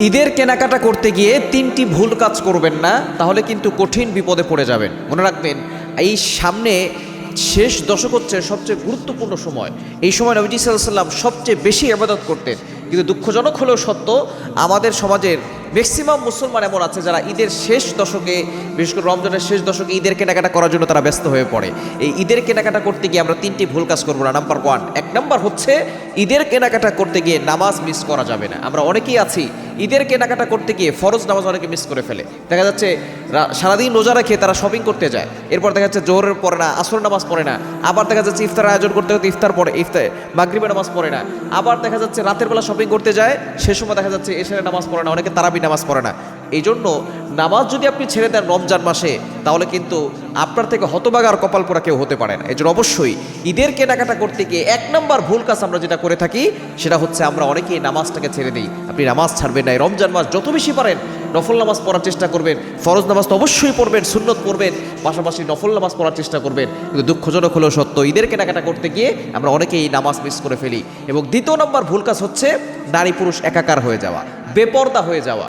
ঈদের কেনাকাটা করতে গিয়ে তিনটি ভুল কাজ করবেন না, তাহলে কিন্তু কঠিন বিপদে পড়ে যাবেন। মনে রাখবেন, এই সামনে শেষ দশক হচ্ছে সবচেয়ে গুরুত্বপূর্ণ সময়। এই সময় নবীজি সাল্লাল্লাহু আলাইহি ওয়াসাল্লাম সবচেয়ে বেশি ইবাদত করতেন। কিন্তু দুঃখজনক হলেও সত্য, আমাদের সমাজের ম্যাক্সিমাম মুসলমান এমন আছে যারা ঈদের শেষ দশকে, বিশেষ করে রমজানের শেষ দশকে ঈদের কেনাকাটা করার জন্য তারা ব্যস্ত হয়ে পড়ে। এই ঈদের কেনাকাটা করতে গিয়ে আমরা তিনটি ভুল কাজ করবো না। নাম্বার ওয়ান, এক নাম্বার হচ্ছে ঈদের কেনাকাটা করতে গিয়ে নামাজ মিস করা যাবে না। আমরা অনেকেই আছি ঈদের কেনাকাটা করতে গিয়ে ফরজ নামাজ অনেকে মিস করে ফেলে। দেখা যাচ্ছে সারাদিন রোজা রেখে তারা শপিং করতে যায়, এরপর দেখা যাচ্ছে জোহরের পড়ে না, আসর নামাজ পড়ে না, আবার দেখা যাচ্ছে ইফতার আয়োজন করতে করতে ইফতার পড়ে, মাগরিবের নামাজ পড়ে না, আবার দেখা যাচ্ছে রাতের বেলা শপিং করতে যায়, সে সময় দেখা যাচ্ছে এশারের নামাজ পড়ে না, অনেকে তারাবি নামাজ পড়ে না। এই জন্য নামাজ যদি আপনি ছেড়ে দেন রমজান মাসে, তাহলে কিন্তু আপনার থেকে হতভাগা আর কপাল পোড়া কেউ হতে পারে না। এই জন্য অবশ্যই ঈদের কেনাকাটা করতে গিয়ে এক নম্বর ভুল কাজ আমরা যেটা করে থাকি সেটা হচ্ছে আমরা অনেকেই নামাজটাকে ছেড়ে দিই। আপনি নামাজ ছাড়বেন না। রমজান মাস যত বেশি পারেন নফল নামাজ পড়ার চেষ্টা করবেন। ফরজ নামাজ তো অবশ্যই পড়বেন, সুন্নত পড়বেন, পাশাপাশি নফল নামাজ পড়ার চেষ্টা করবেন। কিন্তু দুঃখজনক হলেও সত্য, ঈদের কেনাকাটা করতে গিয়ে আমরা অনেকেই নামাজ মিস করে ফেলি। এবং দ্বিতীয় নম্বর ভুল কাজ হচ্ছে নারী পুরুষ একাকার হয়ে যাওয়া, বেপর্দা হয়ে যাওয়া।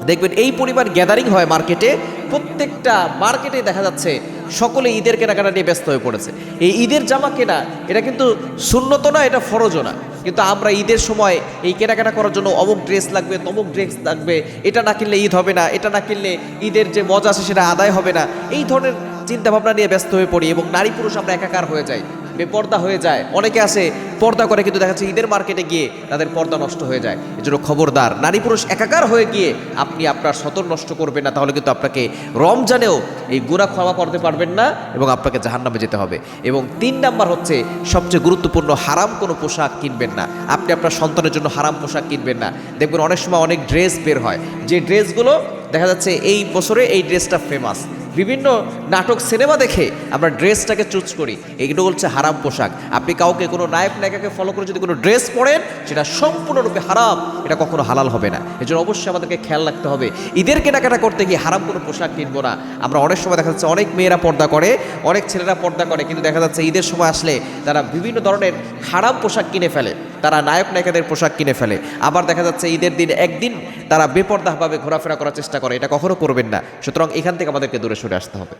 দেখবেন এই পরিমাণ গ্যাদারিং হয় মার্কেটে, প্রত্যেকটা মার্কেটে দেখা যাচ্ছে সকলে ঈদের কেনাকাটা নিয়ে ব্যস্ত হয়ে পড়েছে। এই ঈদের জামা কেনা এটা কিন্তু সুন্নত না, এটা ফরজও না, কিন্তু আমরা ঈদের সময় এই কেনাকাটা করার জন্য অমুক ড্রেস লাগবে, তমুক ড্রেস লাগবে, এটা না কিনলে ঈদ হবে না, এটা না কিনলে ঈদের যে মজা আছে সেটা আদায় হবে না, এই ধরনের চিন্তাভাবনা নিয়ে ব্যস্ত হয়ে পড়ি এবং নারী পুরুষ আমরা একাকার হয়ে যাই, বেপর্দা হয়ে যায়। অনেকে আছে পর্দা করে কিন্তু দেখা যাচ্ছে ঈদের মার্কেটে গিয়ে তাদের পর্দা নষ্ট হয়ে যায়। এজন্য খবরদার, নারী পুরুষ একাকার হয়ে গিয়ে আপনি আপনার সতর নষ্ট করবেন না, তাহলে কিন্তু আপনাকে রমজানেও এই গুনাহ ক্ষমা করতে পারবেন না এবং আপনাকে জাহান্নামে যেতে হবে। এবং তিন নাম্বার হচ্ছে সবচেয়ে গুরুত্বপূর্ণ, হারাম কোনো পোশাক কিনবেন না। আপনি আপনার সন্তানের জন্য হারাম পোশাক কিনবেন না। দেখবেন অনেক সময় অনেক ড্রেস বের হয়, যে ড্রেসগুলো দেখা যাচ্ছে এই বছরে এই ড্রেসটা ফেমাস, বিভিন্ন নাটক সিনেমা দেখে আমরা ড্রেসটাকে চুজ করি, এগুলো হচ্ছে হারাম পোশাক। আপনি কাউকে, কোনো নায়ক নায়িকাকে ফলো করে যদি কোনো ড্রেস পরেন, সেটা সম্পূর্ণরূপে হারাম, এটা কখনো হালাল হবে না। এই জন্য অবশ্যই আমাদেরকে খেয়াল রাখতে হবে, ঈদের কেনাকাটা করতে গিয়ে হারাম কোনো পোশাক কিনবো না। আমরা অনেক সময় দেখা যাচ্ছে অনেক মেয়েরা পর্দা করে, অনেক ছেলেরা পর্দা করে, কিন্তু দেখা যাচ্ছে ঈদের সময় আসলে তারা বিভিন্ন ধরনের হারাম পোশাক কিনে ফেলে, তারা নায়ক নায়িকাদের পোশাক কিনে ফেলে। আবার দেখা যাচ্ছে ঈদের দিন একদিন তারা বেপর্দাভাবে ঘোরাফেরা করার চেষ্টা করে, এটা কখনো করবেন না। সুতরাং এখান থেকে আমাদেরকে দূরে সরে আসতে হবে।